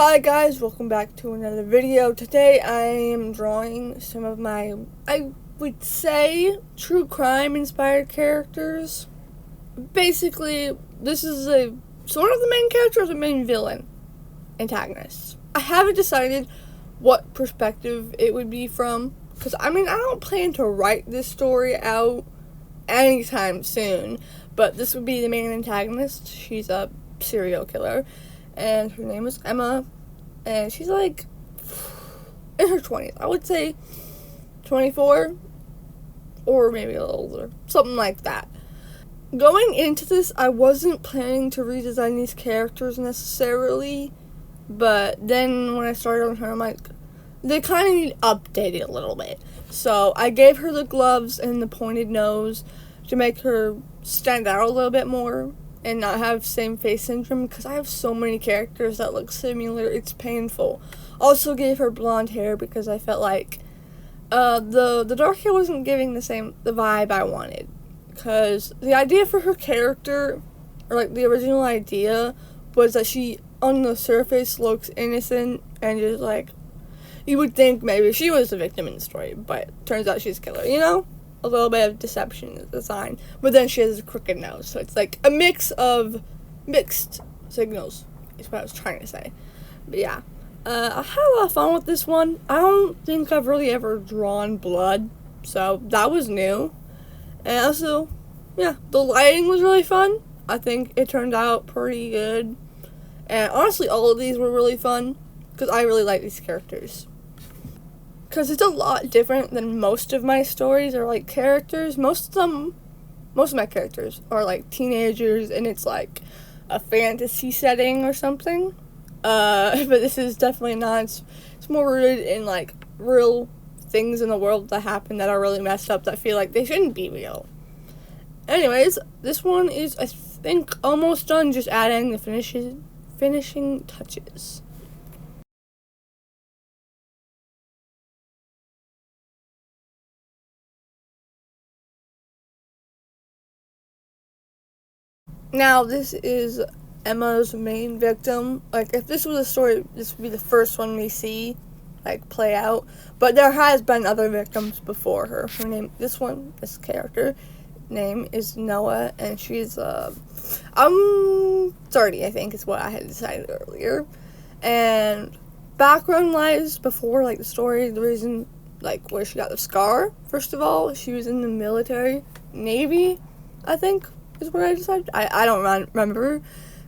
Hi guys, welcome back to another video. Today I am drawing some of my, I would say, true crime inspired characters. Basically, this is a sort of the main character or the main villain, antagonist. I haven't decided what perspective it would be from, because I don't plan to write this story out anytime soon, but this would be the main antagonist. She's a serial killer. And her name is Emma, and she's like in her 20s. I would say 24, or maybe a little older, something like that. Going into this, I wasn't planning to redesign these characters necessarily, but then when I started on her, I'm like, they kind of need updated a little bit. So I gave her the gloves and the pointed nose to make her stand out a little bit more and not have same face syndrome, because I have so many characters that look similar, it's painful. Also gave her blonde hair because I felt like the dark hair wasn't giving the vibe I wanted, because the idea for her character, or like the original idea, was that she on the surface looks innocent and just like you would think maybe she was the victim in the story, but turns out she's a killer, you know? A little bit of deception is the sign. But then she has a crooked nose. So it's like a mix of mixed signals, is what I was trying to say. But yeah. I had a lot of fun with this one. I don't think I've really ever drawn blood. So that was new. And also, yeah, the lighting was really fun. I think it turned out pretty good. And honestly, all of these were really fun, because I really like these characters. Because it's a lot different than most of my stories or like characters. Most of my characters are like teenagers and it's like a fantasy setting or something. But this is definitely not. It's more rooted in like real things in the world that happen that are really messed up, that feel like they shouldn't be real. Anyways, this one is, I think, almost done, just adding the finishing touches. Now, this is Emma's main victim. Like, if this was a story, this would be the first one we see, like, play out. But there has been other victims before her. This character name is Noah, and she's, 30, I think, is what I had decided earlier. And background-wise, before, like, the story, the reason, like, where she got the scar, first of all, she was in the military, Navy, I think, is what I decided. I don't remember,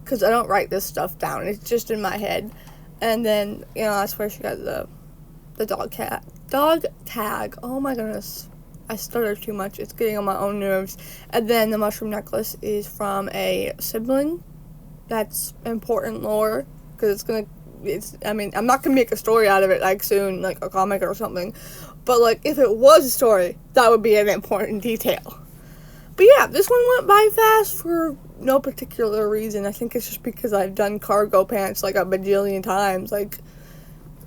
because I don't write this stuff down. It's just in my head. And then, that's where she got the dog tag. Oh my goodness. I stutter too much. It's getting on my own nerves. And then the mushroom necklace is from a sibling. That's important lore, because I'm not gonna make a story out of it, like, soon, like a comic or something. But, like, if it was a story, that would be an important detail. But yeah, this one went by fast for no particular reason. I think it's just because I've done cargo pants like a bajillion times. Like,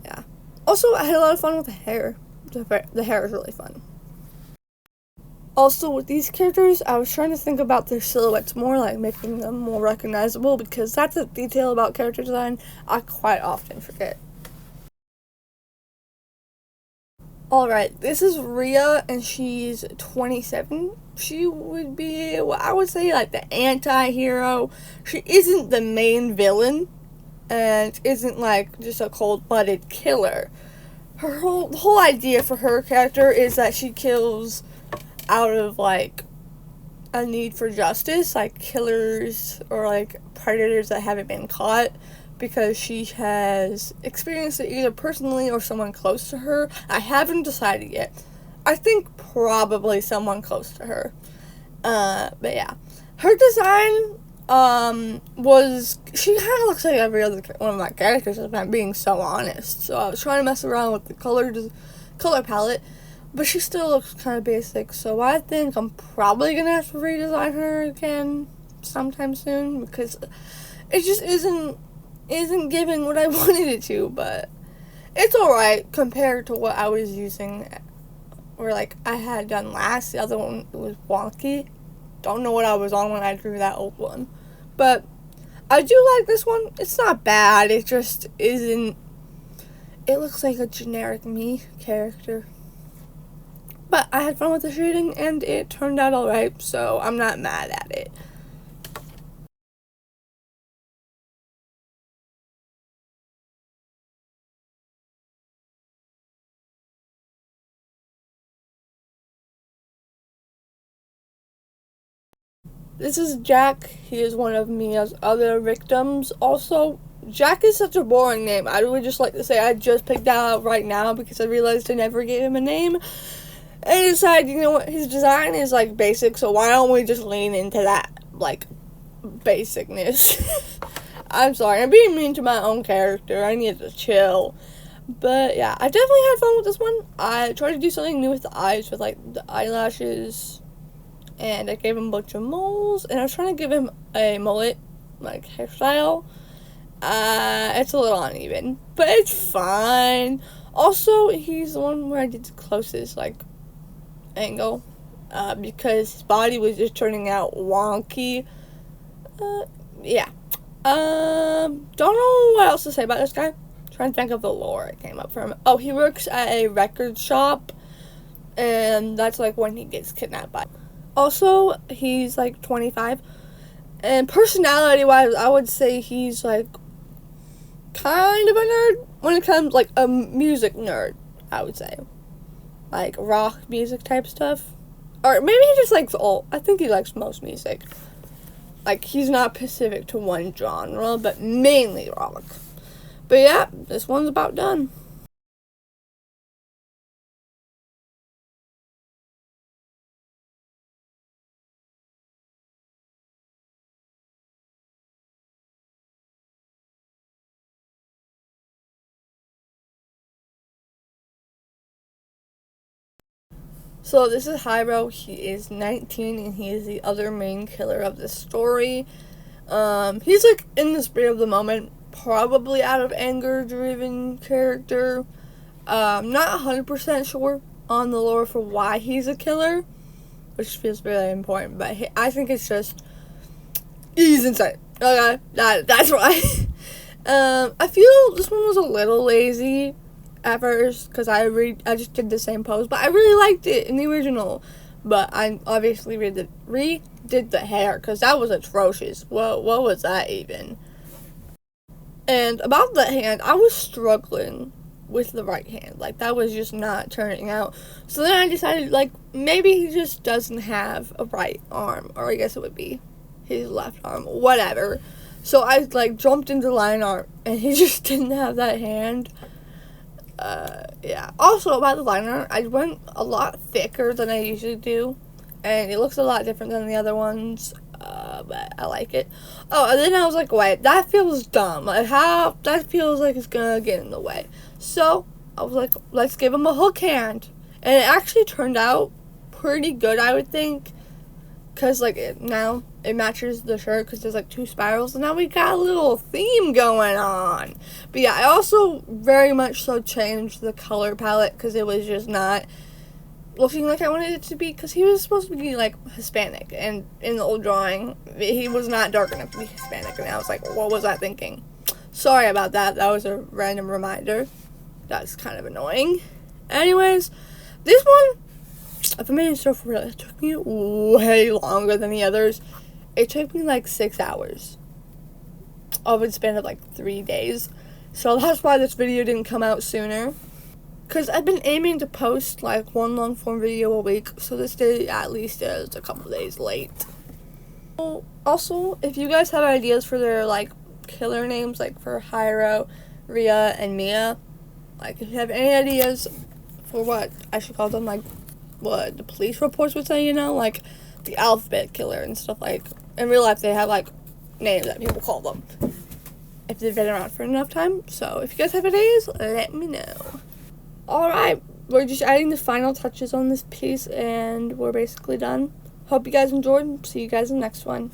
yeah. Also, I had a lot of fun with the hair. The hair is really fun. Also, with these characters, I was trying to think about their silhouettes more, like making them more recognizable, because that's a detail about character design I quite often forget. Alright, this is Rhea, and she's 27. She would be, I would say, like, the anti-hero. She isn't the main villain, and isn't, like, just a cold-blooded killer. The whole idea for her character is that she kills out of, like, a need for justice, like killers or, like, predators that haven't been caught, because she has experienced it either personally or someone close to her. I haven't decided yet. I think probably someone close to her. But yeah. Her design, she kind of looks like every other one of my characters, if I'm being so honest. So I was trying to mess around with the color palette, but she still looks kind of basic. So I think I'm probably going to have to redesign her again sometime soon, because it just isn't giving what I wanted it to, but it's alright compared to what I was using, or like I had done last. The other one was wonky. Don't know what I was on when I drew that old one, but I do like this one. It's not bad. It just isn't. It looks like a generic me character. But I had fun with the shading and it turned out alright, so I'm not mad at it. This is Jack. He is one of Mia's other victims. Also, Jack is such a boring name. I would just like to say I just picked that out right now because I realized I never gave him a name. And I decided, you know what, his design is like basic, so why don't we just lean into that, like, basicness. I'm sorry, I'm being mean to my own character. I need to chill. But yeah, I definitely had fun with this one. I tried to do something new with the eyes, with like the eyelashes. And I gave him a bunch of moles, and I was trying to give him a mullet, like, hairstyle. It's a little uneven, but it's fine. Also, he's the one where I did the closest, like, angle, because his body was just turning out wonky. Yeah. Don't know what else to say about this guy. Trying to think of the lore it came up from. Oh, he works at a record shop, and that's, like, when he gets kidnapped by. Also, he's like 25, and personality-wise, I would say he's like kind of a nerd when it comes, like, a music nerd, I would say. Like rock music type stuff. Or maybe he just likes I think he likes most music. Like, he's not specific to one genre, but mainly rock. But yeah, this one's about done. So this is Hyro. He is 19 and he is the other main killer of the story. He's like in the spirit of the moment, probably out of anger driven character. Not 100% sure on the lore for why he's a killer, which feels really important, but I think it's just he's insane. Okay, that's why. I feel this one was a little lazy at first because I just did the same pose, but I really liked it in the original. But I obviously redid the hair because that was atrocious. What was that even? And about the hand, I was struggling with the right hand. Like, that was just not turning out. So then I decided, like, maybe he just doesn't have a right arm, or I guess it would be his left arm, whatever. So I, like, jumped into line art, and he just didn't have that hand. Yeah. Also, about the line art, I went a lot thicker than I usually do, and it looks a lot different than the other ones, but I like it. Oh, and then I was like, wait, that feels dumb. Like, how, that feels like it's gonna get in the way. So, I was like, let's give him a hook hand. And it actually turned out pretty good, I would think. Because, like, now it matches the shirt because there's, like, 2 spirals. And now we got a little theme going on. But, yeah, I also very much so changed the color palette because it was just not looking like I wanted it to be. Because he was supposed to be, like, Hispanic. And in the old drawing, he was not dark enough to be Hispanic. And I was like, what was I thinking? Sorry about that. That was a random reminder. That's kind of annoying. Anyways, this one, if I'm being so for real, it took me way longer than the others. It took me like 6 hours over the span of like 3 days. So that's why this video didn't come out sooner. Because I've been aiming to post like 1 long form video a week. So this day at least is a couple days late. Also, if you guys have ideas for their like killer names, like for Hyro, Rhea, and Mia, like if you have any ideas for what I should call them, like what the police reports would say, you know, like the alphabet killer and stuff, like in real life they have like names that people call them if they've been around for enough time. So if you guys have ideas, let me know. Alright, we're just adding the final touches on this piece and we're basically done. Hope you guys enjoyed. See you guys in the next one.